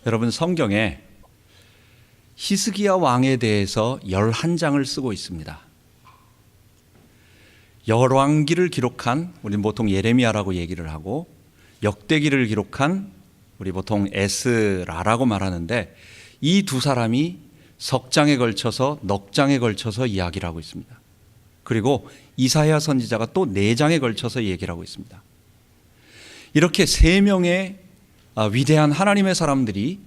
여러분, 성경에 히스기야 왕에 대해서 11장을 쓰고 있습니다. 열왕기를 기록한, 우리는 보통 예레미야라고 얘기를 하고, 역대기를 기록한 우리 보통 에스라라고 말하는데, 이 두 사람이 석장에 걸쳐서 넉 장에 걸쳐서 이야기를 하고 있습니다. 그리고 이사야 선지자가 또 4장에 걸쳐서 얘기를 하고 있습니다. 이렇게 3명의 위대한 하나님의 사람들이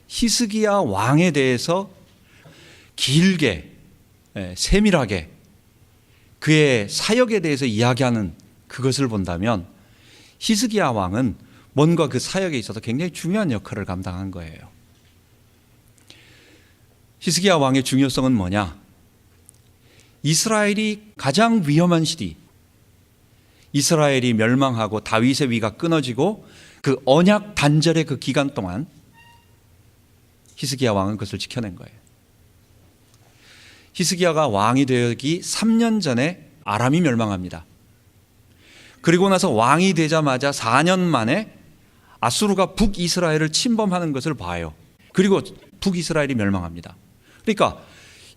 히스기야 왕에 대해서 길게, 세밀하게 그의 사역에 대해서 이야기하는 그것을 본다면, 히스기야 왕은 뭔가 그 사역에 있어서 굉장히 중요한 역할을 감당한 거예요. 히스기야 왕의 중요성은 뭐냐? 이스라엘이 가장 위험한 시기, 이스라엘이 멸망하고 다윗의 위가 끊어지고 그 언약 단절의 그 기간 동안 히스기야 왕은 그것을 지켜낸 거예요. 히스기야가 왕이 되기 3년 전에 아람이 멸망합니다. 그리고 나서 왕이 되자마자 4년 만에 아수르가 북이스라엘을 침범하는 것을 봐요. 그리고 북이스라엘이 멸망합니다. 그러니까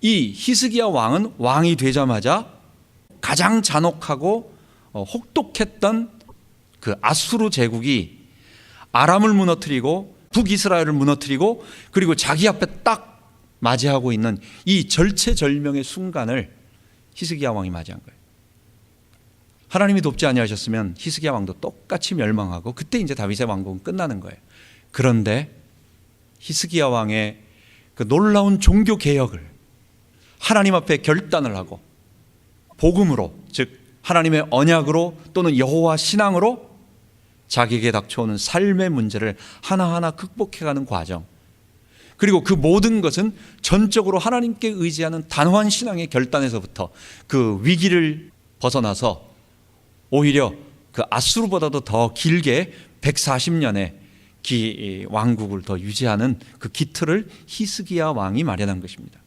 이 히스기야 왕은 왕이 되자마자 가장 잔혹하고 혹독했던 그 아수르 제국이 아람을 무너뜨리고 북이스라엘을 무너뜨리고 그리고 자기 앞에 딱 맞이하고 있는 이 절체절명의 순간을 히스기야 왕이 맞이한 거예요. 하나님이 돕지 아니하셨으면 히스기야 왕도 똑같이 멸망하고 그때 이제 다윗의 왕국은 끝나는 거예요. 그런데 히스기야 왕의 그 놀라운 종교 개혁을 하나님 앞에 결단을 하고 복음으로, 즉 하나님의 언약으로 또는 여호와 신앙으로 자기에게 닥쳐오는 삶의 문제를 하나하나 극복해가는 과정, 그리고 그 모든 것은 전적으로 하나님께 의지하는 단호한 신앙의 결단에서부터 그 위기를 벗어나서 오히려 그 아수르보다도 더 길게 140년의 왕국을 더 유지하는 그 기틀을 히스기야 왕이 마련한 것입니다.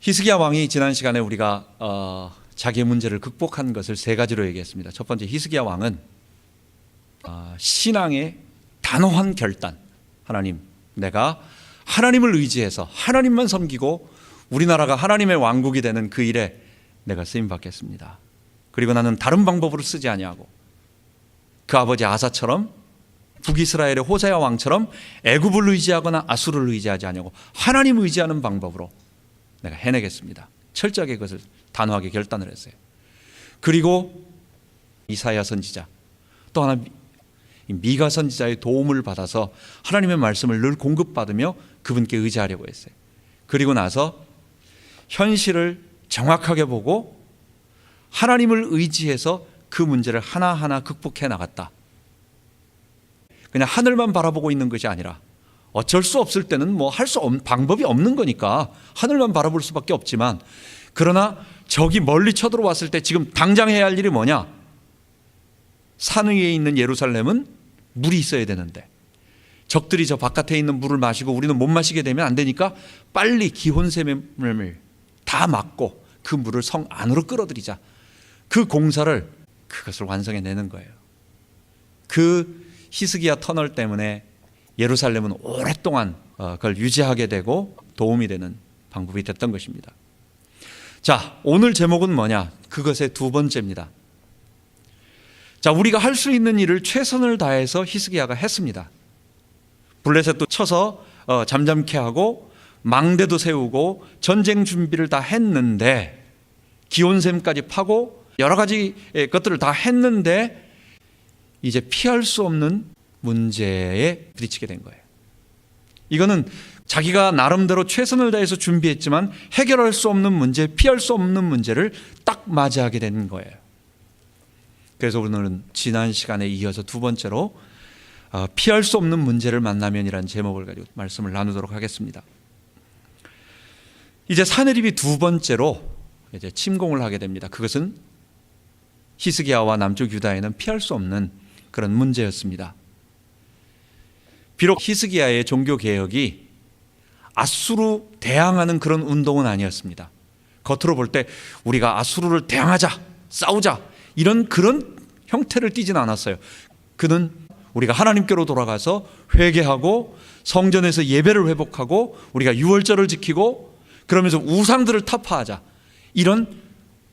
히스기야 왕이 지난 시간에 우리가 자기의 문제를 극복한 것을 3가지로 얘기했습니다. 첫 번째, 히스기야 왕은 신앙의 단호한 결단, 하나님, 내가 하나님을 의지해서 하나님만 섬기고 우리나라가 하나님의 왕국이 되는 그 일에 내가 쓰임 받겠습니다. 그리고 나는 다른 방법으로 쓰지 아니하고 그 아버지 아사처럼 북이스라엘의 호세아 왕처럼 애굽을 의지하거나 아수르를 의지하지 아니하고 하나님 의지하는 방법으로 내가 해내겠습니다. 철저하게 그것을 단호하게 결단을 했어요. 그리고 이사야 선지자, 또 하나 미가 선지자의 도움을 받아서 하나님의 말씀을 늘 공급받으며 그분께 의지하려고 했어요. 그리고 나서 현실을 정확하게 보고 하나님을 의지해서 그 문제를 하나하나 극복해 나갔다. 그냥 하늘만 바라보고 있는 것이 아니라 어쩔 수 없을 때는 뭐 할 수 없는 방법이 없는 거니까 하늘만 바라볼 수밖에 없지만, 그러나 저기 멀리 쳐들어왔을 때 지금 당장 해야 할 일이 뭐냐? 산 위에 있는 예루살렘은 물이 있어야 되는데 적들이 저 바깥에 있는 물을 마시고 우리는 못 마시게 되면 안 되니까 빨리 기혼샘을 다 막고 그 물을 성 안으로 끌어들이자. 그 공사를, 그것을 완성해내는 거예요. 그 히스기야 터널 때문에 예루살렘은 오랫동안 그걸 유지하게 되고 도움이 되는 방법이 됐던 것입니다. 자, 오늘 제목은 뭐냐? 그것의 2번째입니다. 자, 우리가 할 수 있는 일을 최선을 다해서 히스기야가 했습니다. 블레셋도 쳐서 잠잠케 하고 망대도 세우고 전쟁 준비를 다 했는데, 기온샘까지 파고 여러 가지 것들을 다 했는데 이제 피할 수 없는 문제에 부딪히게 된 거예요. 이거는 자기가 나름대로 최선을 다해서 준비했지만 해결할 수 없는 문제, 피할 수 없는 문제를 딱 맞이하게 된 거예요. 그래서 오늘은 지난 시간에 이어서 2번째로 피할 수 없는 문제를 만나면이라는 제목을 가지고 말씀을 나누도록 하겠습니다. 이제 사내립이 2번째로 이제 침공을 하게 됩니다. 그것은 히스기야와 남쪽 유다에는 피할 수 없는 그런 문제였습니다. 비록 히스기야의 종교 개혁이 아수르 대항하는 그런 운동은 아니었습니다. 겉으로 볼 때 우리가 아수르를 대항하자, 싸우자, 이런 그런 형태를 띠진 않았어요. 그는 우리가 하나님께로 돌아가서 회개하고 성전에서 예배를 회복하고 우리가 유월절을 지키고 그러면서 우상들을 타파하자. 이런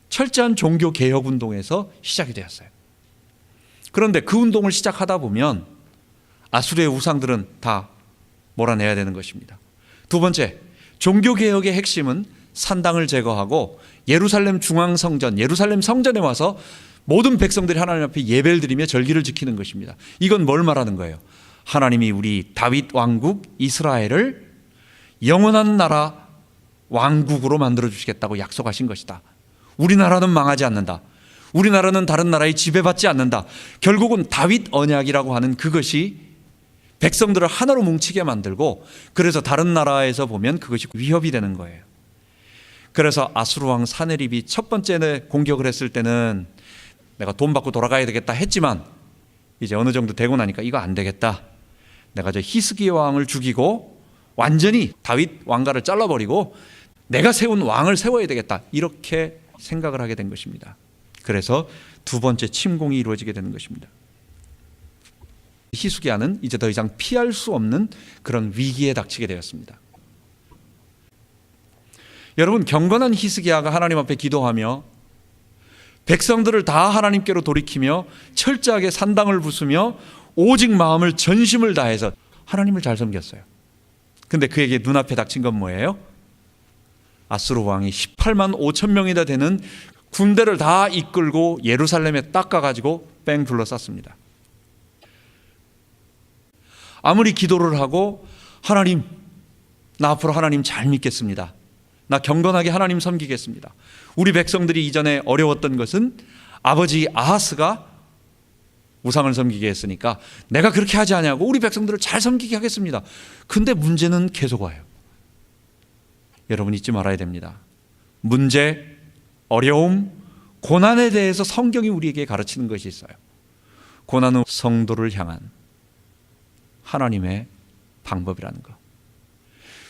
철저한 종교 개혁 운동에서 시작이 되었어요. 그런데 그 운동을 시작하다 보면 아수르의 우상들은 다 몰아내야 되는 것입니다. 두 번째, 종교 개혁의 핵심은 산당을 제거하고 예루살렘 중앙성전, 예루살렘 성전에 와서 모든 백성들이 하나님 앞에 예배를 드리며 절기를 지키는 것입니다. 이건 뭘 말하는 거예요? 하나님이 우리 다윗 왕국 이스라엘을 영원한 나라 왕국으로 만들어 주시겠다고 약속하신 것이다. 우리나라는 망하지 않는다. 우리나라는 다른 나라에 지배받지 않는다. 결국은 다윗 언약이라고 하는 그것이 백성들을 하나로 뭉치게 만들고, 그래서 다른 나라에서 보면 그것이 위협이 되는 거예요. 그래서 아수르 왕 사네립이 첫 번째 공격을 했을 때는 내가 돈 받고 돌아가야 되겠다 했지만, 이제 어느 정도 되고 나니까 이거 안 되겠다. 내가 저 히스기야 왕을 죽이고 완전히 다윗 왕가를 잘라버리고 내가 세운 왕을 세워야 되겠다. 이렇게 생각을 하게 된 것입니다. 그래서 두 번째 침공이 이루어지게 되는 것입니다. 히스기야는 이제 더 이상 피할 수 없는 그런 위기에 닥치게 되었습니다. 여러분, 경건한 히스기야가 하나님 앞에 기도하며 백성들을 다 하나님께로 돌이키며 철저하게 산당을 부수며 오직 마음을 전심을 다해서 하나님을 잘 섬겼어요. 근데 그에게 눈앞에 닥친 건 뭐예요? 아수르 왕이 18만 5천 명이나 되는 군대를 다 이끌고 예루살렘에 딱 가가지고 뺑 둘러쌌습니다. 아무리 기도를 하고 하나님, 나 앞으로 하나님 잘 믿겠습니다. 나 경건하게 하나님 섬기겠습니다. 우리 백성들이 이전에 어려웠던 것은 아버지 아하스가 우상을 섬기게 했으니까 내가 그렇게 하지 않냐고 우리 백성들을 잘 섬기게 하겠습니다. 근데 문제는 계속 와요. 여러분 잊지 말아야 됩니다. 문제, 어려움, 고난에 대해서 성경이 우리에게 가르치는 것이 있어요. 고난은 성도를 향한 하나님의 방법이라는 것.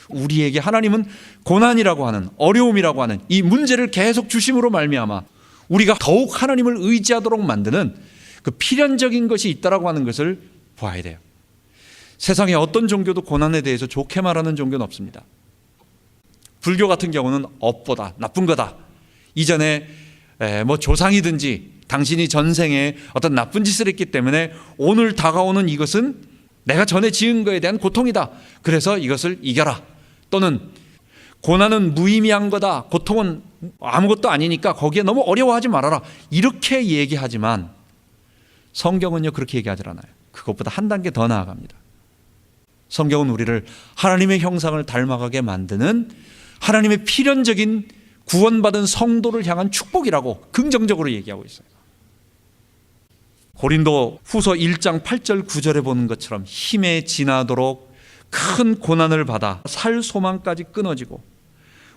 우리에게 하나님은 고난이라고 하는, 어려움이라고 하는 이 문제를 계속 주심으로 말미암아 우리가 더욱 하나님을 의지하도록 만드는 그 필연적인 것이 있다라고 하는 것을 봐야 돼요. 세상에 어떤 종교도 고난에 대해서 좋게 말하는 종교는 없습니다. 불교 같은 경우는 업보다, 나쁜 거다. 이전에 뭐 조상이든지 당신이 전생에 어떤 나쁜 짓을 했기 때문에 오늘 다가오는 이것은 내가 전에 지은 거에 대한 고통이다. 그래서 이것을 이겨라. 또는 고난은 무의미한 거다. 고통은 아무것도 아니니까 거기에 너무 어려워하지 말아라. 이렇게 얘기하지만 성경은요 그렇게 얘기하지 않아요. 그것보다 한 단계 더 나아갑니다. 성경은 우리를 하나님의 형상을 닮아가게 만드는 하나님의 필연적인 구원받은 성도를 향한 축복이라고 긍정적으로 얘기하고 있어요. 고린도 후서 1장 8절 9절에 보는 것처럼 힘에 지나도록 큰 고난을 받아 살 소망까지 끊어지고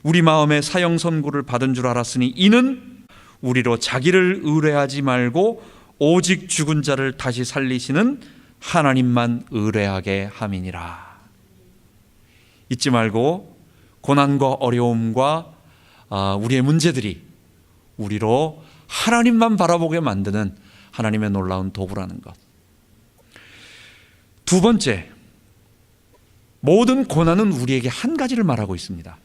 우리 마음에 사형 선고를 받은 줄 알았으니 이는 우리로 자기를 의뢰하지 말고 오직 죽은 자를 다시 살리시는 하나님만 의뢰하게 함이니라. 잊지 말고 고난과 어려움과 우리의 문제들이 우리로 하나님만 바라보게 만드는 하나님의 놀라운 도구라는 것. 두 번째, 모든 고난은 우리에게 한 가지를 말하고 있습니다.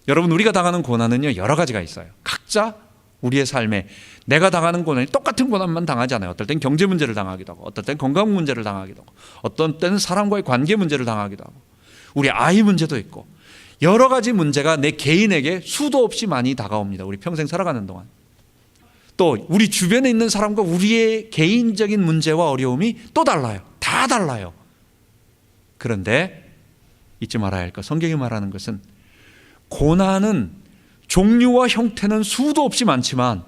여러분, 우리가 당하는 고난은요 여러 가지가 있어요. 각자 우리의 삶에 내가 당하는 고난이 똑같은 고난만 당하지 않아요. 어떨 땐 경제 문제를 당하기도 하고, 어떨 땐 건강 문제를 당하기도 하고, 어떤 때는 사람과의 관계 문제를 당하기도 하고, 우리 아이 문제도 있고, 여러 가지 문제가 내 개인에게 수도 없이 많이 다가옵니다. 우리 평생 살아가는 동안. 또 우리 주변에 있는 사람과 우리의 개인적인 문제와 어려움이 또 달라요. 다 달라요. 그런데 잊지 말아야 할 것, 성경이 말하는 것은 고난은 종류와 형태는 수도 없이 많지만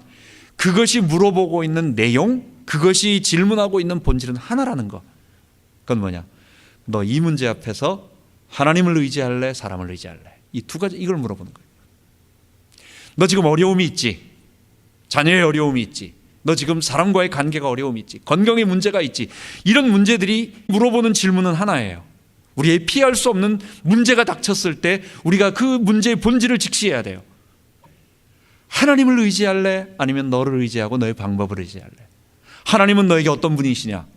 그것이 물어보고 있는 내용, 그것이 질문하고 있는 본질은 하나라는 것. 그건 뭐냐? 너 이 문제 앞에서 하나님을 의지할래? 사람을 의지할래? 이 두 가지, 이걸 물어보는 거예요. 너 지금 어려움이 있지? 자녀의 어려움이 있지? 너 지금 사람과의 관계가 어려움이 있지? 건강에 문제가 있지? 이런 문제들이 물어보는 질문은 하나예요. 우리의 피할 수 없는 문제가 닥쳤을 때 우리가 그 문제의 본질을 직시해야 돼요. 하나님을 의지할래? 아니면 너를 의지하고 너의 방법을 의지할래? 하나님은 너에게 어떤 분이시냐?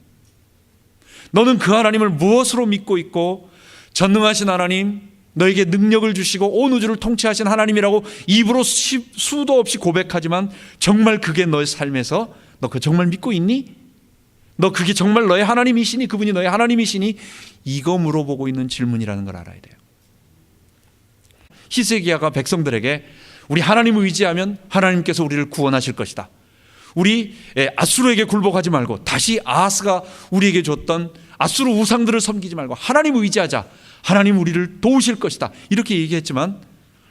너는 그 하나님을 무엇으로 믿고 있고 전능하신 하나님, 너에게 능력을 주시고 온 우주를 통치하신 하나님이라고 입으로 수도 없이 고백하지만 정말 그게 너의 삶에서 너 그거 정말 믿고 있니? 너 그게 정말 너의 하나님이시니? 그분이 너의 하나님이시니? 이거 물어보고 있는 질문이라는 걸 알아야 돼요. 히스기야가 백성들에게 우리 하나님을 의지하면 하나님께서 우리를 구원하실 것이다. 우리 앗수르에게 굴복하지 말고 다시 아하스가 우리에게 줬던 앗수르 우상들을 섬기지 말고 하나님을 의지하자. 하나님 우리를 도우실 것이다. 이렇게 얘기했지만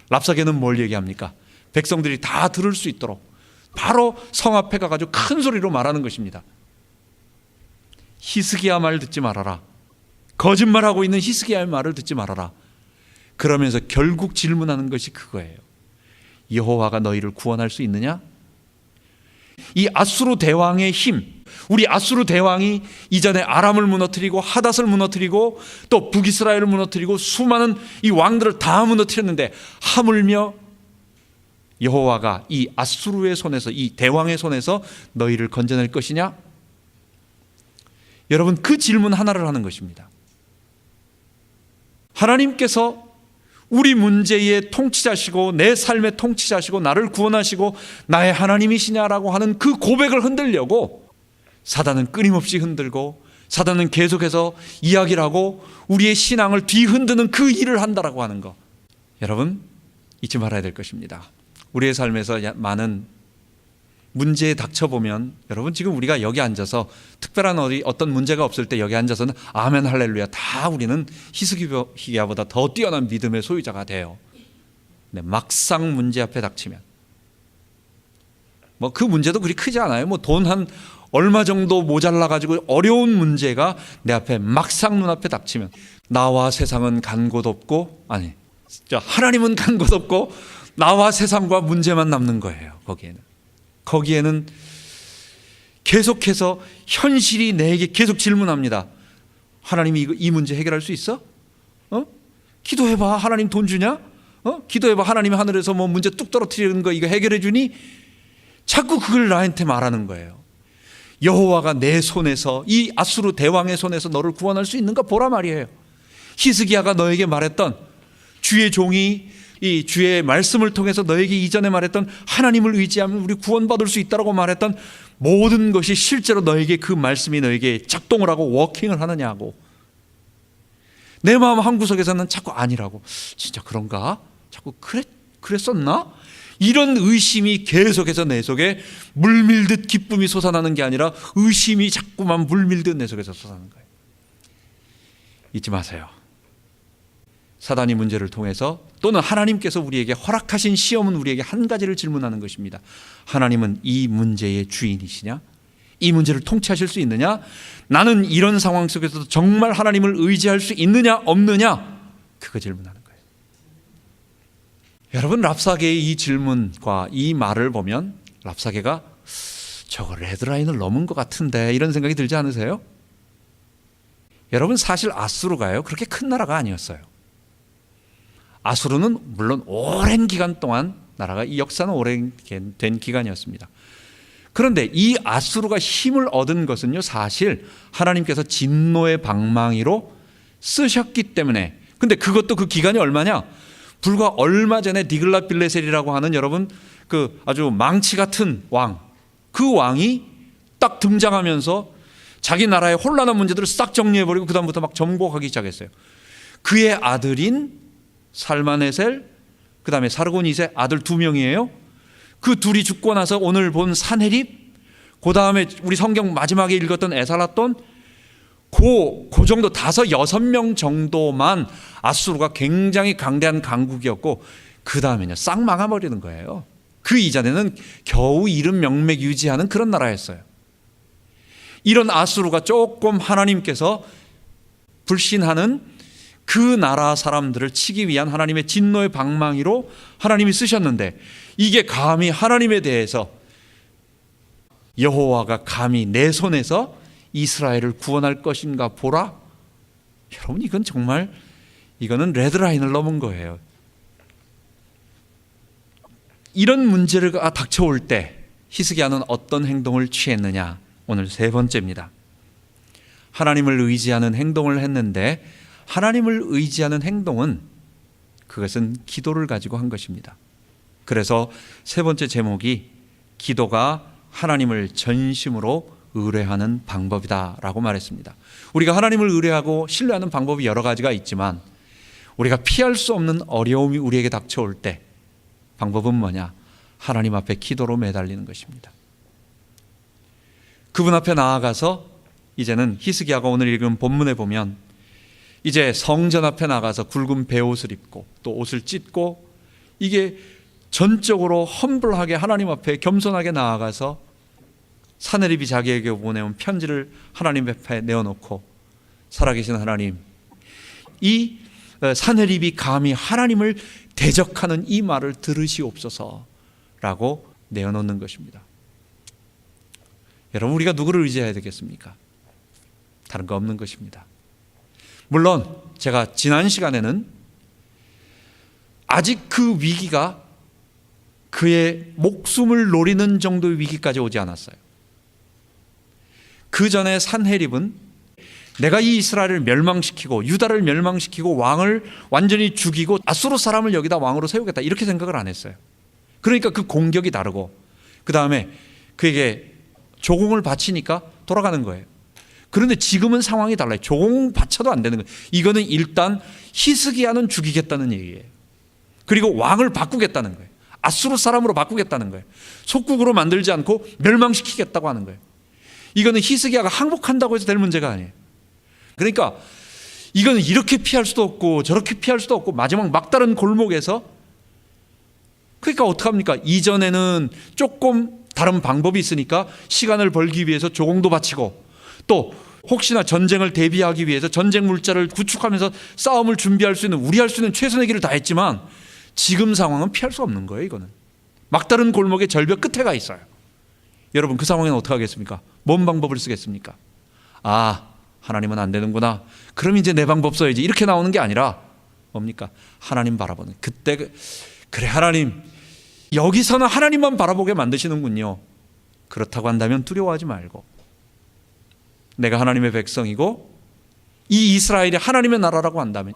랍사게는 뭘 얘기합니까? 백성들이 다 들을 수 있도록 바로 성 앞에 가가지고 큰 소리로 말하는 것입니다. 히스기야 말 듣지 말아라. 거짓말하고 있는 히스기야의 말을 듣지 말아라. 그러면서 결국 질문하는 것이 그거예요. 여호와가 너희를 구원할 수 있느냐? 이 앗수르 대왕의 힘, 우리 앗수르 대왕이 이전에 아람을 무너뜨리고 하닷을 무너뜨리고 또 북이스라엘을 무너뜨리고 수많은 이 왕들을 다 무너뜨렸는데 하물며 여호와가 이 앗수르의 손에서, 이 대왕의 손에서 너희를 건져낼 것이냐? 여러분, 그 질문 하나를 하는 것입니다. 하나님께서 우리 문제의 통치자시고 내 삶의 통치자시고 나를 구원하시고 나의 하나님이시냐라고 하는 그 고백을 흔들려고 사단은 끊임없이 흔들고 사단은 계속해서 이야기를 하고 우리의 신앙을 뒤흔드는 그 일을 한다라고 하는 것, 여러분 잊지 말아야 될 것입니다. 우리의 삶에서 많은 문제에 닥쳐보면, 여러분 지금 우리가 여기 앉아서 특별한 어떤 문제가 없을 때 여기 앉아서는 아멘 할렐루야 다 우리는 히스기야보다 더 뛰어난 믿음의 소유자가 돼요. 네, 막상 문제 앞에 닥치면 뭐 그 문제도 그리 크지 않아요. 뭐 돈 한 얼마 정도 모자라 가지고 어려운 문제가 내 앞에 막상 눈앞에 닥치면 나와 세상은 간 곳 없고, 아니 하나님은 간 곳 없고 나와 세상과 문제만 남는 거예요. 거기에는 계속해서 현실이 내게 계속 질문합니다. 하나님이 이 문제 해결할 수 있어? 기도해봐. 하나님 돈 주냐? 기도해봐. 하나님이 하늘에서 뭐 문제 뚝 떨어뜨리는 거 이거 해결해 주니? 자꾸 그걸 나한테 말하는 거예요. 여호와가 내 손에서, 이 앗수르 대왕의 손에서 너를 구원할 수 있는가 보라 말이에요. 히스기야가 너에게 말했던, 주의 종이 이 주의 말씀을 통해서 너에게 이전에 말했던 하나님을 의지하면 우리 구원받을 수 있다고 말했던 모든 것이 실제로 너에게, 그 말씀이 너에게 작동을 하고 워킹을 하느냐고. 내 마음 한구석에서는 자꾸 아니라고, 진짜 그런가? 자꾸 그랬었나? 이런 의심이 계속해서 내 속에 물밀듯 기쁨이 솟아나는 게 아니라 의심이 자꾸만 물밀듯 내 속에서 솟아나는 거예요. 잊지 마세요. 사단이 문제를 통해서, 또는 하나님께서 우리에게 허락하신 시험은 우리에게 한 가지를 질문하는 것입니다. 하나님은 이 문제의 주인이시냐? 이 문제를 통치하실 수 있느냐? 나는 이런 상황 속에서도 정말 하나님을 의지할 수 있느냐 없느냐? 그거 질문하는 거예요. 여러분, 랍사게의 이 질문과 이 말을 보면 랍사게가 저거 레드라인을 넘은 것 같은데 이런 생각이 들지 않으세요? 여러분, 사실 앗수르가요 그렇게 큰 나라가 아니었어요. 앗수르는 물론 오랜 기간 동안 나라가, 이 역사는 오랜된 기간이었습니다. 그런데 이 앗수르가 힘을 얻은 것은요, 사실 하나님께서 진노의 방망이로 쓰셨기 때문에. 근데 그것도 그 기간이 얼마냐? 불과 얼마 전에 디글랏빌레셀이라고 하는, 여러분 그 아주 망치 같은 왕, 그 왕이 딱 등장하면서 자기 나라의 혼란한 문제들을 싹 정리해버리고 그 다음부터 막 정복하기 시작했어요. 그의 아들인 살마네셀, 그 다음에 사르고니세 아들 2명이에요. 그 둘이 죽고 나서 오늘 본 사네립, 그 다음에 우리 성경 마지막에 읽었던 에살라돈, 그 정도 5, 6명 정도만 앗수르가 굉장히 강대한 강국이었고, 그 다음에는 싹 망해버리는 거예요. 그 이전에는 겨우 이름 명맥 유지하는 그런 나라였어요. 이런 앗수르가 조금 하나님께서 불신하는 그 나라 사람들을 치기 위한 하나님의 진노의 방망이로 하나님이 쓰셨는데, 이게 감히 하나님에 대해서, 여호와가 감히 내 손에서 이스라엘을 구원할 것인가 보라? 여러분, 이건 정말, 이거는 레드라인을 넘은 거예요. 이런 문제가 닥쳐올 때 히스기야는 어떤 행동을 취했느냐? 오늘 3번째입니다. 하나님을 의지하는 행동을 했는데 하나님을 의지하는 행동은 그것은 기도를 가지고 한 것입니다. 그래서 세 번째 제목이 기도가 하나님을 전심으로 의뢰하는 방법이다라고 말했습니다. 우리가 하나님을 의뢰하고 신뢰하는 방법이 여러 가지가 있지만 우리가 피할 수 없는 어려움이 우리에게 닥쳐올 때 방법은 뭐냐? 하나님 앞에 기도로 매달리는 것입니다. 그분 앞에 나아가서 이제는 히스기야가 오늘 읽은 본문에 보면 이제 성전 앞에 나가서 굵은 베옷을 입고 또 옷을 찢고 이게 전적으로 험블하게 하나님 앞에 겸손하게 나아가서 사내립이 자기에게 보내온 편지를 하나님 앞에 내어놓고 살아계신 하나님, 이 사내립이 감히 하나님을 대적하는 이 말을 들으시옵소서라고 내어놓는 것입니다. 여러분, 우리가 누구를 의지해야 되겠습니까? 다른 거 없는 것입니다. 물론 제가 지난 시간에는 아직 그 위기가 그의 목숨을 노리는 정도의 위기까지 오지 않았어요. 그 전에 산헤립은 내가 이 이스라엘을 멸망시키고 유다를 멸망시키고 왕을 완전히 죽이고 아수르 사람을 여기다 왕으로 세우겠다 이렇게 생각을 안 했어요. 그러니까 그 공격이 다르고 그 다음에 그에게 조공을 바치니까 돌아가는 거예요. 그런데 지금은 상황이 달라요. 조공 바쳐도 안 되는 거예요. 이거는 일단 히스기야는 죽이겠다는 얘기예요. 그리고 왕을 바꾸겠다는 거예요. 아수르 사람으로 바꾸겠다는 거예요. 속국으로 만들지 않고 멸망시키겠다고 하는 거예요. 이거는 히스기야가 항복한다고 해서 될 문제가 아니에요. 그러니까 이거는 이렇게 피할 수도 없고 저렇게 피할 수도 없고 마지막 막다른 골목에서 그러니까 어떡합니까? 이전에는 조금 다른 방법이 있으니까 시간을 벌기 위해서 조공도 바치고 또 혹시나 전쟁을 대비하기 위해서 전쟁 물자를 구축하면서 싸움을 준비할 수 있는 우리 할 수 있는 최선의 길을 다했지만 지금 상황은 피할 수 없는 거예요. 이거는 막다른 골목의 절벽 끝에 가 있어요. 여러분, 그 상황에는 어떻게 하겠습니까? 뭔 방법을 쓰겠습니까? 아, 하나님은 안 되는구나. 그럼 이제 내 방법 써야지. 이렇게 나오는 게 아니라 뭡니까? 하나님 바라보는 그때 그래 하나님 여기서는 하나님만 바라보게 만드시는군요. 그렇다고 한다면 두려워하지 말고 내가 하나님의 백성이고 이 이스라엘이 하나님의 나라라고 한다면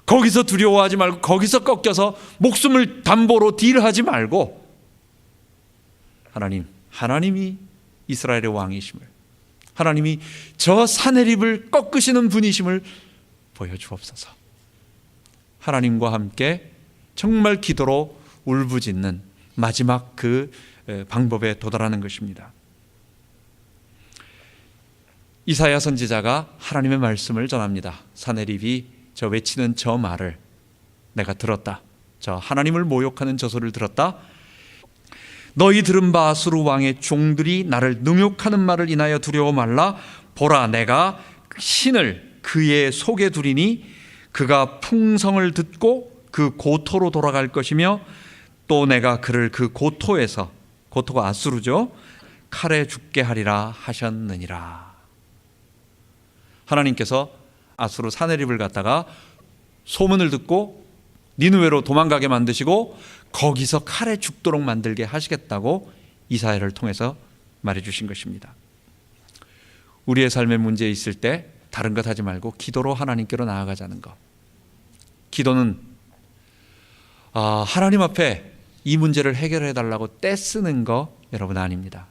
거기서 두려워하지 말고 거기서 꺾여서 목숨을 담보로 딜하지 말고 하나님이 이스라엘의 왕이심을 하나님이 저 사내립을 꺾으시는 분이심을 보여주옵소서. 하나님과 함께 정말 기도로 울부짖는 마지막 그 방법에 도달하는 것입니다. 이사야 선지자가 하나님의 말씀을 전합니다. 사내립이 저 외치는 저 말을 내가 들었다. 저 하나님을 모욕하는 저 소리를 들었다. 너희 들은 바 아수르 왕의 종들이 나를 능욕하는 말을 인하여 두려워 말라. 보라, 내가 신을 그의 속에 두리니 그가 풍성을 듣고 그 고토로 돌아갈 것이며 또 내가 그를 그 고토에서, 고토가 아수르죠, 칼에 죽게 하리라 하셨느니라. 하나님께서 아수르 사내립을 갖다가 소문을 듣고 니느웨로 도망가게 만드시고 거기서 칼에 죽도록 만들게 하시겠다고 이사야를 통해서 말해주신 것입니다. 우리의 삶에 문제 있을 때 다른 것 하지 말고 기도로 하나님께로 나아가자는 것. 기도는 하나님 앞에 이 문제를 해결해 달라고 떼쓰는 거 여러분 아닙니다.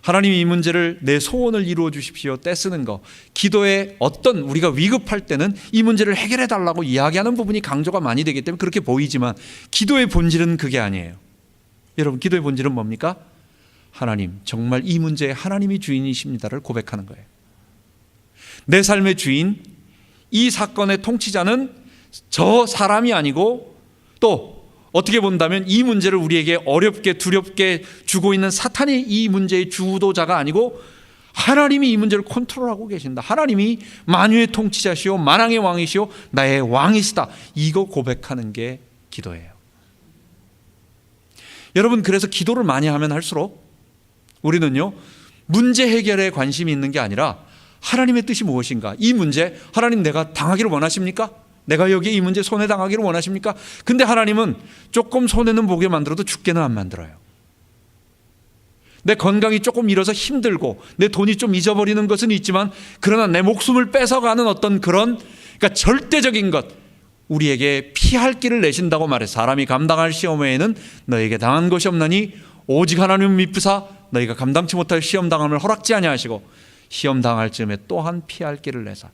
하나님이 이 문제를 내 소원을 이루어 주십시오 떼쓰는 거. 기도에 어떤 우리가 위급할 때는 이 문제를 해결해 달라고 이야기하는 부분이 강조가 많이 되기 때문에 그렇게 보이지만 기도의 본질은 그게 아니에요. 여러분, 기도의 본질은 뭡니까? 하나님, 정말 이 문제에 하나님이 주인이십니다를 고백하는 거예요. 내 삶의 주인, 이 사건의 통치자는 저 사람이 아니고 또 어떻게 본다면 이 문제를 우리에게 어렵게 두렵게 주고 있는 사탄이 이 문제의 주도자가 아니고 하나님이 이 문제를 컨트롤하고 계신다. 하나님이 만유의 통치자시오 만왕의 왕이시오 나의 왕이시다. 이거 고백하는 게 기도예요. 여러분, 그래서 기도를 많이 하면 할수록 우리는요, 문제 해결에 관심이 있는 게 아니라 하나님의 뜻이 무엇인가? 이 문제 하나님 내가 당하기를 원하십니까? 내가 여기 이 문제 손해당하기를 원하십니까? 근데 하나님은 조금 손해는 보게 만들어도 죽게는 안 만들어요. 내 건강이 조금 잃어서 힘들고 내 돈이 좀 잊어버리는 것은 있지만, 그러나 내 목숨을 뺏어가는 어떤 그런, 그러니까 절대적인 것, 우리에게 피할 길을 내신다고 말해. 사람이 감당할 시험 외에는 너에게 당한 것이 없나니 오직 하나님은 미쁘사 너희가 감당치 못할 시험 당함을 허락지 아니하시고 시험 당할 즈음에 또한 피할 길을 내사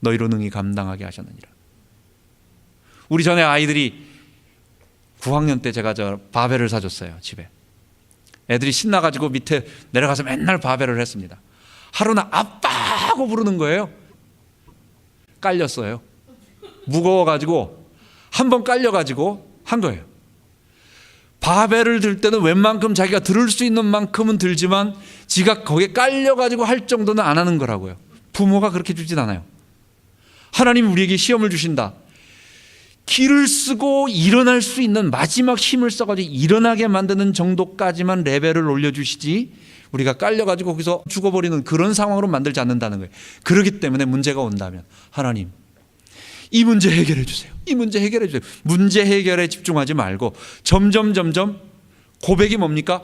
너희로 능히 감당하게 하셨느니라. 우리 전에 아이들이 9학년 때 제가 바벨을 사줬어요. 집에 애들이 신나가지고 밑에 내려가서 맨날 바벨을 했습니다. 하루는 아빠 하고 부르는 거예요. 깔렸어요. 무거워가지고 한번 깔려가지고 한 거예요. 바벨을 들 때는 웬만큼 자기가 들을 수 있는 만큼은 들지만 지가 거기에 깔려가지고 할 정도는 안 하는 거라고요. 부모가 그렇게 주진 않아요. 하나님이 우리에게 시험을 주신다. 기를 쓰고 일어날 수 있는 마지막 힘을 써가지고 일어나게 만드는 정도까지만 레벨을 올려주시지, 우리가 깔려가지고 거기서 죽어버리는 그런 상황으로 만들지 않는다는 거예요. 그렇기 때문에 문제가 온다면 하나님, 이 문제 해결해 주세요. 이 문제 해결해 주세요. 문제 해결에 집중하지 말고 점점 고백이 뭡니까?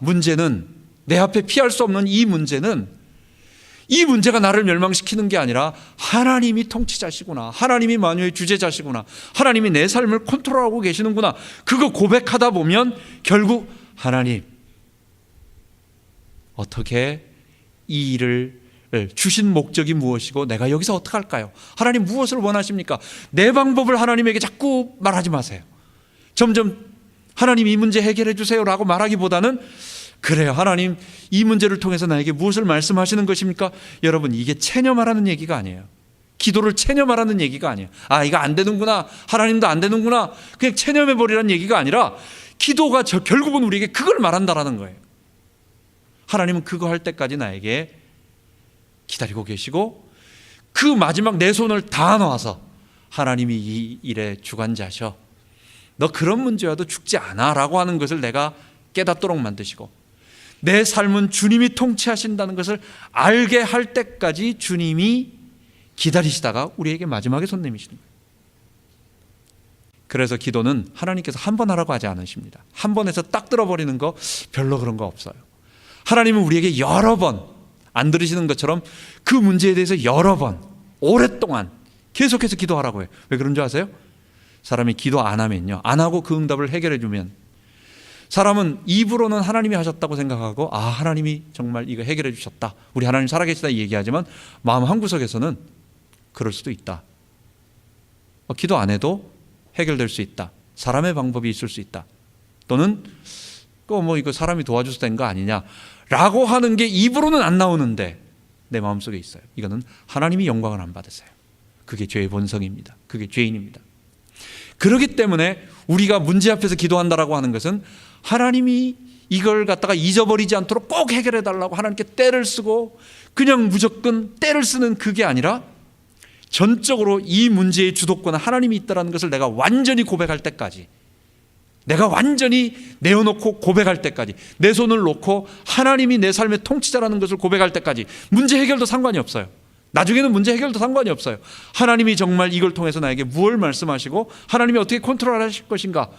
문제는 내 앞에 피할 수 없는 이 문제가 나를 멸망시키는 게 아니라 하나님이 통치자시구나, 하나님이 만유의 주제자시구나, 하나님이 내 삶을 컨트롤하고 계시는구나. 그거 고백하다 보면 결국 하나님, 어떻게 이 일을 주신 목적이 무엇이고 내가 여기서 어떻게 할까요? 하나님 무엇을 원하십니까? 내 방법을 하나님에게 자꾸 말하지 마세요. 점점 하나님 이 문제 해결해 주세요 라고 말하기보다는, 그래요 하나님 이 문제를 통해서 나에게 무엇을 말씀하시는 것입니까? 여러분, 이게 체념하라는 얘기가 아니에요. 기도를 체념하라는 얘기가 아니에요. 이거 안 되는구나, 하나님도 안 되는구나, 그냥 체념해버리라는 얘기가 아니라, 기도가 결국은 우리에게 그걸 말한다라는 거예요. 하나님은 그거 할 때까지 나에게 기다리고 계시고, 그 마지막 내 손을 다 놓아서 하나님이 이 일의 주관자셔, 너 그런 문제 와도 죽지 않아 라고 하는 것을 내가 깨닫도록 만드시고, 내 삶은 주님이 통치하신다는 것을 알게 할 때까지 주님이 기다리시다가 우리에게 마지막에 손 내미시는 거예요. 그래서 기도는 하나님께서 한 번 하라고 하지 않으십니다. 한 번에서 딱 들어버리는 거 별로 그런 거 없어요. 하나님은 우리에게 여러 번, 안 들으시는 것처럼 그 문제에 대해서 여러 번 오랫동안 계속해서 기도하라고 해요. 왜 그런 줄 아세요? 사람이 기도 안 하면요, 안 하고 그 응답을 해결해 주면 사람은 입으로는 하나님이 하셨다고 생각하고, 하나님이 정말 이거 해결해 주셨다, 우리 하나님 살아계시다 얘기하지만 마음 한구석에서는 그럴 수도 있다, 기도 안 해도 해결될 수 있다, 사람의 방법이 있을 수 있다, 또는 이거 사람이 도와줘서 된 거 아니냐 라고 하는 게 입으로는 안 나오는데 내 마음속에 있어요. 이거는 하나님이 영광을 안 받으세요. 그게 죄의 본성입니다. 그게 죄인입니다. 그렇기 때문에 우리가 문제 앞에서 기도한다라고 하는 것은 하나님이 이걸 갖다가 잊어버리지 않도록 꼭 해결해 달라고 하나님께 때를 쓰고 그냥 무조건 때를 쓰는 그게 아니라, 전적으로 이 문제의 주도권은 하나님이 있다는 것을 내가 완전히 고백할 때까지, 내가 완전히 내어놓고 고백할 때까지, 내 손을 놓고 하나님이 내 삶의 통치자라는 것을 고백할 때까지 문제 해결도 상관이 없어요. 나중에는 문제 해결도 상관이 없어요. 하나님이 정말 이걸 통해서 나에게 무엇을 말씀하시고 하나님이 어떻게 컨트롤하실 것인가,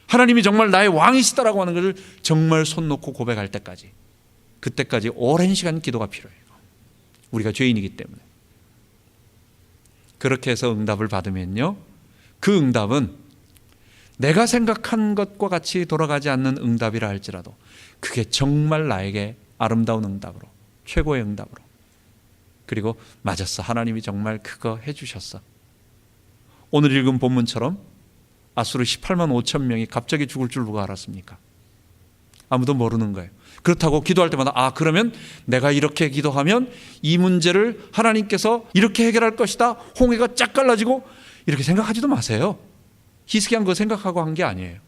하나님이 정말 나의 왕이시다라고 하는 것을 정말 손 놓고 고백할 때까지, 그때까지 오랜 시간 기도가 필요해요. 우리가 죄인이기 때문에. 그렇게 해서 응답을 받으면요, 그 응답은 내가 생각한 것과 같이 돌아가지 않는 응답이라 할지라도 그게 정말 나에게 아름다운 응답으로, 최고의 응답으로, 그리고 맞았어, 하나님이 정말 그거 해주셨어. 오늘 읽은 본문처럼 아수르 18만 5천 명이 갑자기 죽을 줄 누가 알았습니까? 아무도 모르는 거예요. 그렇다고 기도할 때마다 그러면 내가 이렇게 기도하면 이 문제를 하나님께서 이렇게 해결할 것이다, 홍해가 쫙 갈라지고, 이렇게 생각하지도 마세요. 히스기야는 그거 생각하고 한 게 아니에요.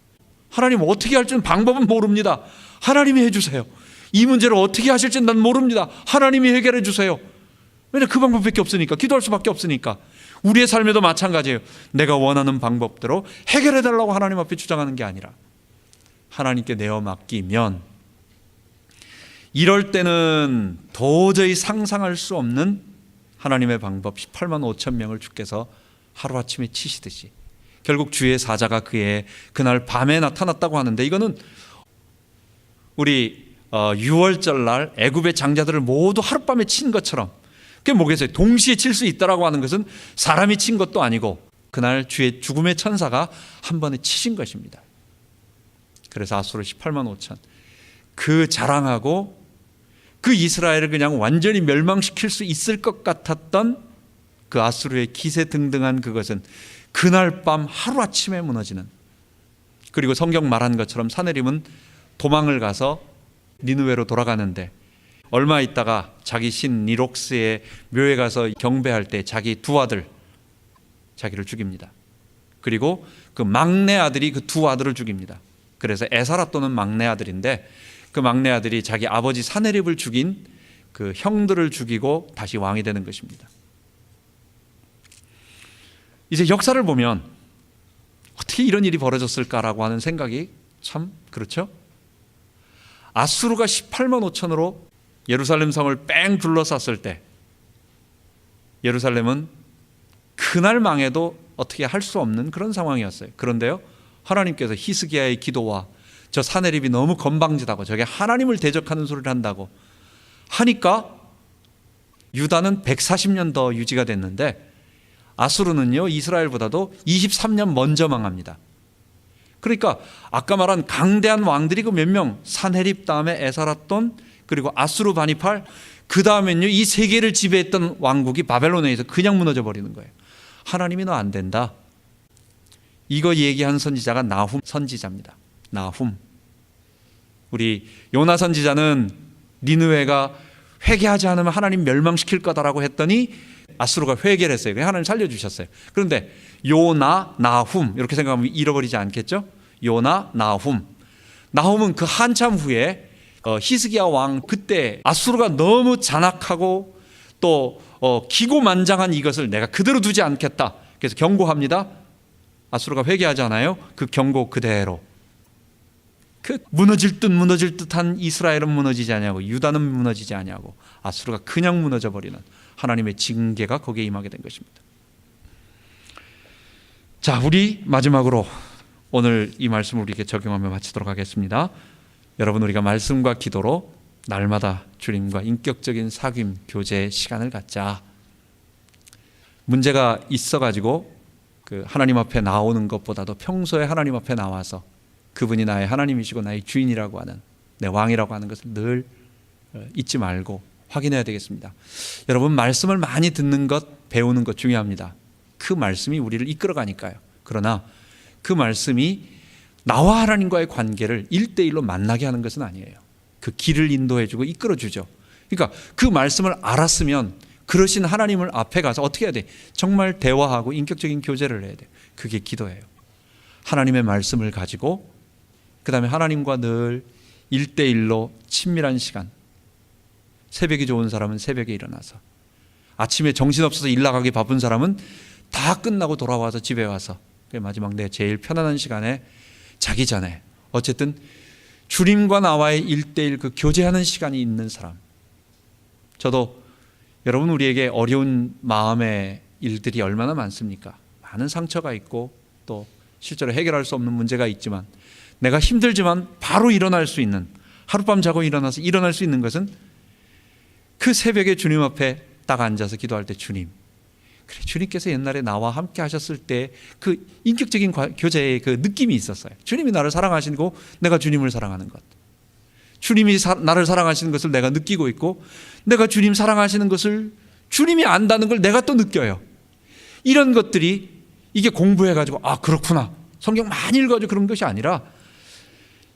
하나님 어떻게 할지는 방법은 모릅니다. 하나님이 해주세요. 이 문제를 어떻게 하실지는 난 모릅니다. 하나님이 해결해 주세요. 왜냐하면 그 방법밖에 없으니까, 기도할 수밖에 없으니까. 우리의 삶에도 마찬가지예요. 내가 원하는 방법대로 해결해 달라고 하나님 앞에 주장하는 게 아니라 하나님께 내어 맡기면, 이럴 때는 도저히 상상할 수 없는 하나님의 방법, 18만 5천 명을 주께서 하루아침에 치시듯이 결국 주의 사자가 그날 밤에 나타났다고 하는데, 이거는 우리 유월절 날 애굽의 장자들을 모두 하룻밤에 친 것처럼, 그게 뭐겠어요? 동시에 칠 수 있다라고 하는 것은 사람이 친 것도 아니고 그날 주의 죽음의 천사가 한 번에 치신 것입니다. 그래서 아수르 18만 5천, 그 자랑하고 그 이스라엘을 그냥 완전히 멸망시킬 수 있을 것 같았던 그 아수르의 기세등등한 그것은 그날 밤 하루아침에 무너지는, 그리고 성경 말한 것처럼 사내림은 도망을 가서 니느웨로 돌아가는데 얼마 있다가 자기 신 니록스의 묘에 가서 경배할 때 자기 두 아들, 자기를 죽입니다. 그리고 그 막내 아들이 그 두 아들을 죽입니다. 그래서 에사라또는 막내 아들인데 그 막내 아들이 자기 아버지 사네립을 죽인 그 형들을 죽이고 다시 왕이 되는 것입니다. 이제 역사를 보면 어떻게 이런 일이 벌어졌을까라고 하는 생각이 참 그렇죠? 아수르가 18만 5천으로 예루살렘 성을 뺑 둘러쌌을 때 예루살렘은 그날 망해도 어떻게 할 수 없는 그런 상황이었어요. 그런데요, 하나님께서 히스기야의 기도와 저 사네립이 너무 건방지다고, 저게 하나님을 대적하는 소리를 한다고 하니까 유다는 140년 더 유지가 됐는데 아수르는요 이스라엘보다도 23년 먼저 망합니다. 그러니까 아까 말한 강대한 왕들이 그 몇 명, 사네립 다음에 에사라돈 그리고 아수르 바니팔, 그 다음엔요 이 세 개를 지배했던 왕국이 바벨론에 의해서 그냥 무너져 버리는 거예요. 하나님이 너 안 된다, 이거 얘기한 선지자가 나훔 선지자입니다. 나훔. 우리 요나 선지자는 니느웨가 회개하지 않으면 하나님 멸망시킬 거다라고 했더니 아수르가 회개를 했어요. 하나님 살려주셨어요. 그런데 요나, 나훔 이렇게 생각하면 잃어버리지 않겠죠? 요나, 나훔. 나훔은 그 한참 후에 히스기야 왕, 그때 아수르가 너무 잔악하고 또 기고만장한 이것을 내가 그대로 두지 않겠다, 그래서 경고합니다. 아수르가 회개하잖아요. 그 경고 그대로, 그 무너질 듯한 이스라엘은 무너지지 않냐고, 유다는 무너지지 않냐고, 아수르가 그냥 무너져 버리는 하나님의 징계가 거기에 임하게 된 것입니다. 자, 우리 마지막으로 오늘 이 말씀을 우리에게 적용하며 마치도록 하겠습니다. 여러분, 우리가 말씀과 기도로 날마다 주님과 인격적인 사귐, 교제의 시간을 갖자. 문제가 있어가지고 그 하나님 앞에 나오는 것보다도 평소에 하나님 앞에 나와서 그분이 나의 하나님이시고 나의 주인이라고 하는, 내 왕이라고 하는 것을 늘 잊지 말고 확인해야 되겠습니다. 여러분, 말씀을 많이 듣는 것, 배우는 것 중요합니다. 그 말씀이 우리를 이끌어가니까요. 그러나 그 말씀이 나와 하나님과의 관계를 1대1로 만나게 하는 것은 아니에요. 그 길을 인도해주고 이끌어주죠. 그러니까 그 말씀을 알았으면 그러신 하나님을 앞에 가서 어떻게 해야 돼? 정말 대화하고 인격적인 교제를 해야 돼. 그게 기도예요. 하나님의 말씀을 가지고 그 다음에 하나님과 늘 1대1로 친밀한 시간. 새벽이 좋은 사람은 새벽에 일어나서, 아침에 정신없어서 일 나가기 바쁜 사람은 다 끝나고 돌아와서 집에 와서 마지막 내 제일 편안한 시간에 자기 전에 어쨌든 주님과 나와의 1대1 그 교제하는 시간이 있는 사람. 저도 여러분, 우리에게 어려운 마음의 일들이 얼마나 많습니까? 많은 상처가 있고 또 실제로 해결할 수 없는 문제가 있지만, 내가 힘들지만 바로 일어날 수 있는, 하룻밤 자고 일어나서 일어날 수 있는 것은 그 새벽에 주님 앞에 딱 앉아서 기도할 때, 주님, 그래, 주님께서 옛날에 나와 함께 하셨을 때 그 인격적인 교제의 그 느낌이 있었어요. 주님이 나를 사랑하시고 내가 주님을 사랑하는 것, 주님이 나를 사랑하시는 것을 내가 느끼고 있고, 내가 주님 사랑하시는 것을 주님이 안다는 걸 내가 또 느껴요. 이런 것들이, 이게 공부해가지고 아 그렇구나, 성경 많이 읽어가지고 그런 것이 아니라,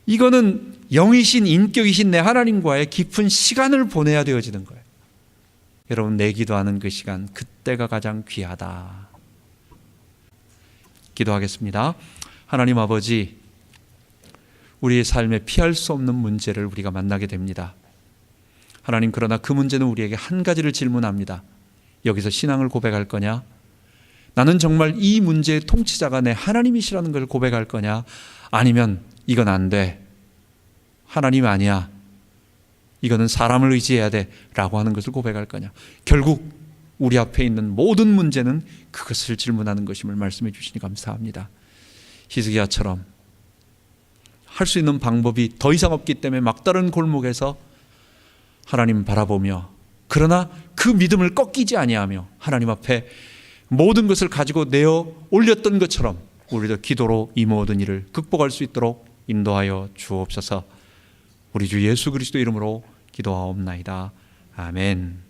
이거는 영이신 인격이신 내 하나님과의 깊은 시간을 보내야 되어지는 거예요. 여러분, 내 기도하는 그 시간, 그때가 가장 귀하다. 기도하겠습니다. 하나님 아버지, 우리의 삶에 피할 수 없는 문제를 우리가 만나게 됩니다. 하나님, 그러나 그 문제는 우리에게 한 가지를 질문합니다. 여기서 신앙을 고백할 거냐? 나는 정말 이 문제의 통치자가 내 하나님이시라는 걸 고백할 거냐? 아니면 이건 안 돼, 하나님 아니야, 이거는 사람을 의지해야 돼 라고 하는 것을 고백할 거냐? 결국 우리 앞에 있는 모든 문제는 그것을 질문하는 것임을 말씀해 주시니 감사합니다. 히스기야처럼 할 수 있는 방법이 더 이상 없기 때문에 막다른 골목에서 하나님 바라보며, 그러나 그 믿음을 꺾이지 아니하며 하나님 앞에 모든 것을 가지고 내어 올렸던 것처럼 우리도 기도로 이 모든 일을 극복할 수 있도록 인도하여 주옵소서. 우리 주 예수 그리스도 이름으로 기도하옵나이다. 아멘.